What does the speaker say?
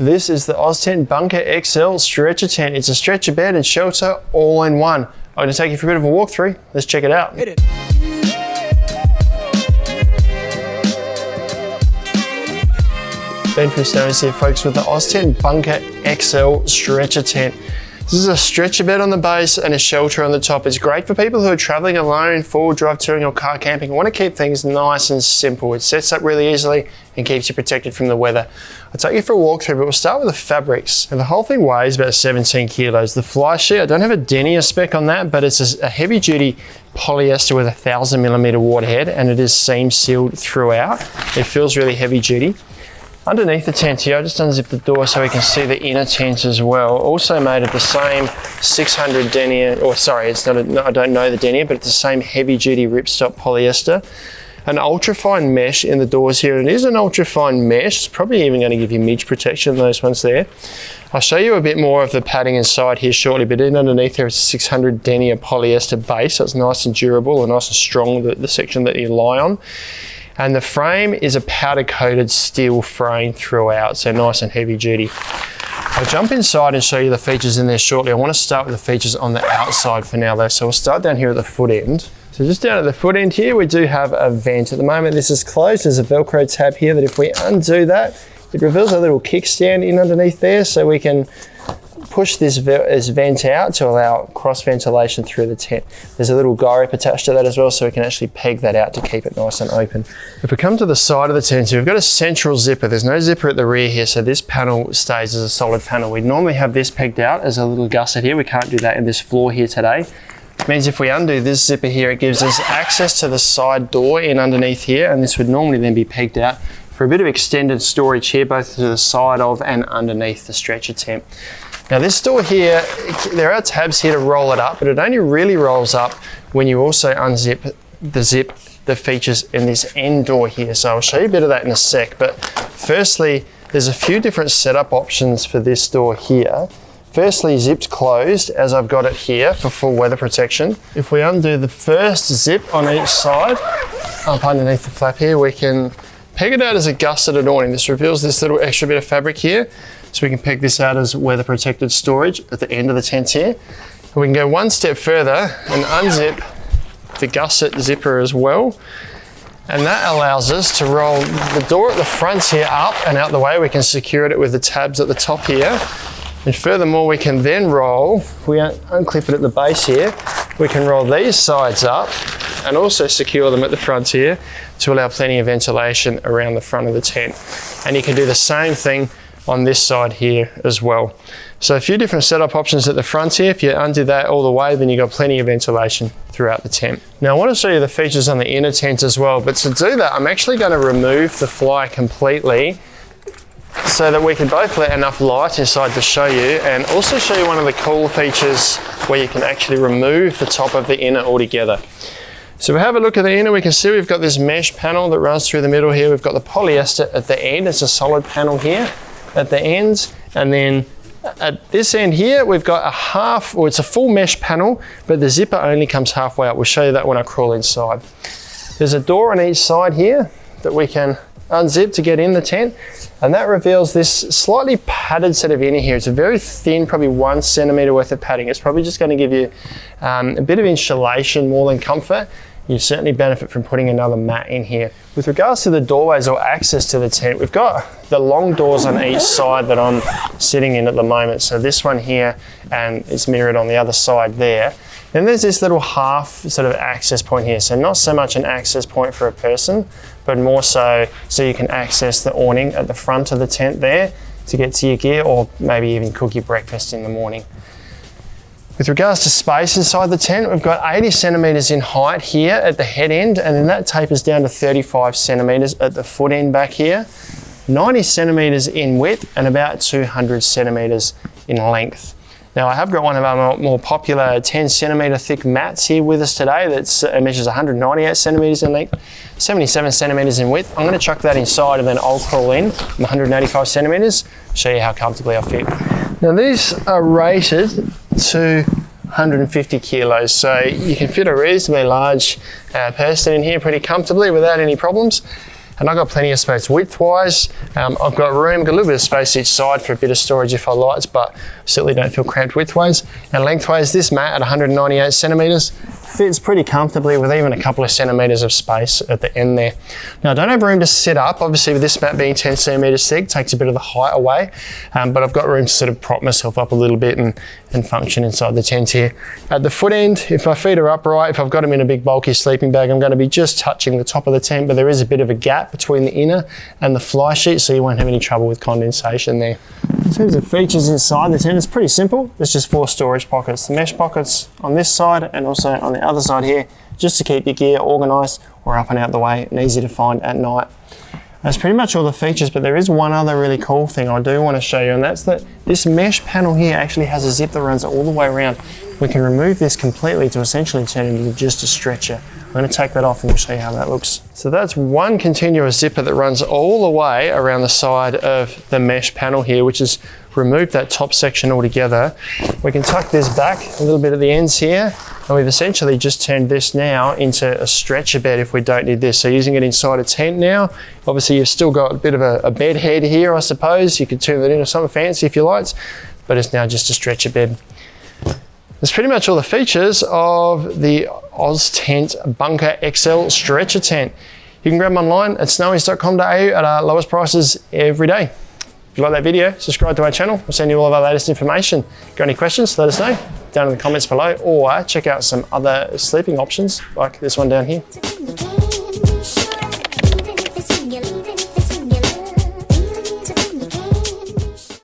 This is the Oztent Bunker XL stretcher tent. It's a stretcher bed and shelter all in one. I'm going to take you for a bit of a walkthrough. Let's check it out. Ben from Stones here, folks, with the Oztent Bunker XL stretcher tent. This is a stretcher bed on the base and a shelter on the top. It's great for people who are traveling alone, four-wheel drive touring or car camping and want to keep things nice and simple. It sets up really easily and keeps you protected from the weather. I'll take you for a walkthrough, but we'll start with the fabrics. And the whole thing weighs about 17 kilos. The fly sheet, I don't have a denier spec on that, but it's a heavy-duty polyester with a 1000mm waterhead, and it is seam sealed throughout. It feels really heavy-duty. Underneath the tent here, I just unzip the door so we can see the inner tent as well. Also made of the same 600 denier, or sorry, it's not I don't know the denier, but it's the same heavy duty ripstop polyester. An ultrafine mesh in the doors here, and it is an ultrafine mesh. It's probably even going to give you midge protection, those ones there. I'll show you a bit more of the padding inside here shortly, but in underneath there is a 600 denier polyester base, so it's nice and durable and nice and strong, the section that you lie on. And the frame is a powder coated steel frame throughout, so nice and heavy duty. I'll jump inside and show you the features in there shortly. I want to start with the features on the outside for now though, so we'll start down here at the foot end. So just down at the foot end here, we do have a vent. At the moment this is closed. There's a Velcro tab here that if we undo that, it reveals a little kickstand in underneath there, so we can push this vent out to allow cross ventilation through the tent. There's a little guy rope attached to that as well, so we can actually peg that out to keep it nice and open. If we come to the side of the tent, so we've got a central zipper. There's no zipper at the rear here, so this panel stays as a solid panel. We normally have this pegged out as a little gusset here. We can't do that in this floor here today. It means if we undo this zipper here, it gives us access to the side door in underneath here, and this would normally then be pegged out for a bit of extended storage here, both to the side of and underneath the stretcher tent. Now this door here, there are tabs here to roll it up, but it only really rolls up when you also unzip the features in this end door here. So I'll show you a bit of that in a sec, but firstly, there's a few different setup options for this door here. Firstly, zipped closed, as I've got it here for full weather protection. If we undo the first zip on each side, up underneath the flap here, we can peg it out as a gusseted awning. This reveals this little extra bit of fabric here, so we can peg this out as weather protected storage at the end of the tent here. And we can go one step further and unzip the gusset zipper as well. And that allows us to roll the door at the front here up and out the way. We can secure it with the tabs at the top here. And furthermore, we can then roll, if we unclip it at the base here, we can roll these sides up and also secure them at the front here to allow plenty of ventilation around the front of the tent. And you can do the same thing on this side here as well. So a few different setup options at the front here. If you undo that all the way, then you've got plenty of ventilation throughout the tent. Now I want to show you the features on the inner tent as well, but to do that, I'm actually going to remove the fly completely so that we can both let enough light inside to show you, and also show you one of the cool features where you can actually remove the top of the inner altogether. So we have a look at the inner, we can see we've got this mesh panel that runs through the middle here. We've got the polyester at the end. It's a solid panel here at the ends, and then at this end here we've got a half, or it's a full mesh panel, but the zipper only comes halfway up. We'll show you that when I crawl inside. There's a door on each side here that we can unzip to get in the tent, and that reveals this slightly padded set of inner here. It's a very thin, probably 1 centimetre worth of padding. It's probably just going to give you a bit of insulation more than comfort. You certainly benefit from putting another mat in here. With regards to the doorways or access to the tent, we've got the long doors on each side that I'm sitting in at the moment. So this one here, and it's mirrored on the other side there. Then there's this little half sort of access point here. So not so much an access point for a person, but more so you can access the awning at the front of the tent there to get to your gear, or maybe even cook your breakfast in the morning. With regards to space inside the tent, we've got 80 centimetres in height here at the head end, and then that tapers down to 35 centimetres at the foot end back here, 90 centimetres in width, and about 200 centimetres in length. Now I have got one of our more popular 10 centimetre thick mats here with us today that measures 198 centimetres in length, 77 centimetres in width. I'm going to chuck that inside and then I'll crawl in 185 centimetres, show you how comfortably I fit. Now these are rated to 150 kilos, so you can fit a reasonably large person in here pretty comfortably without any problems. And I've got plenty of space width-wise. I've got room, got a little bit of space each side for a bit of storage if I like, but certainly don't feel cramped width-wise. And length-wise, this mat at 198 centimeters fits pretty comfortably with even a couple of centimeters of space at the end there. Now I don't have room to sit up, obviously with this mat being 10 centimeters thick, takes a bit of the height away, but I've got room to sort of prop myself up a little bit and function inside the tent here. At the foot end, if my feet are upright, if I've got them in a big bulky sleeping bag, I'm going to be just touching the top of the tent, but there is a bit of a gap between the inner and the fly sheet, so you won't have any trouble with condensation there. In terms of features inside the tent, it's pretty simple. There's just 4 storage pockets. The mesh pockets on this side and also on the other side here, just to keep your gear organised or up and out the way and easy to find at night. That's pretty much all the features, but there is one other really cool thing I do want to show you, and that's that this mesh panel here actually has a zip that runs all the way around. We can remove this completely to essentially turn it into just a stretcher. I'm going to take that off and we'll show you how that looks. So that's one continuous zipper that runs all the way around the side of the mesh panel here, which is remove that top section altogether. We can tuck this back a little bit at the ends here, and we've essentially just turned this now into a stretcher bed if we don't need this. So using it inside a tent now, obviously you've still got a bit of a bed head here, I suppose. You could turn that into something fancy if you liked, but it's now just a stretcher bed. That's pretty much all the features of the Oztent Bunker XL stretcher tent. You can grab them online at snowies.com.au at our lowest prices every day. If you like that video, subscribe to our channel. We'll send you all of our latest information. Got any questions, let us know down in the comments below, or check out some other sleeping options like this one down here.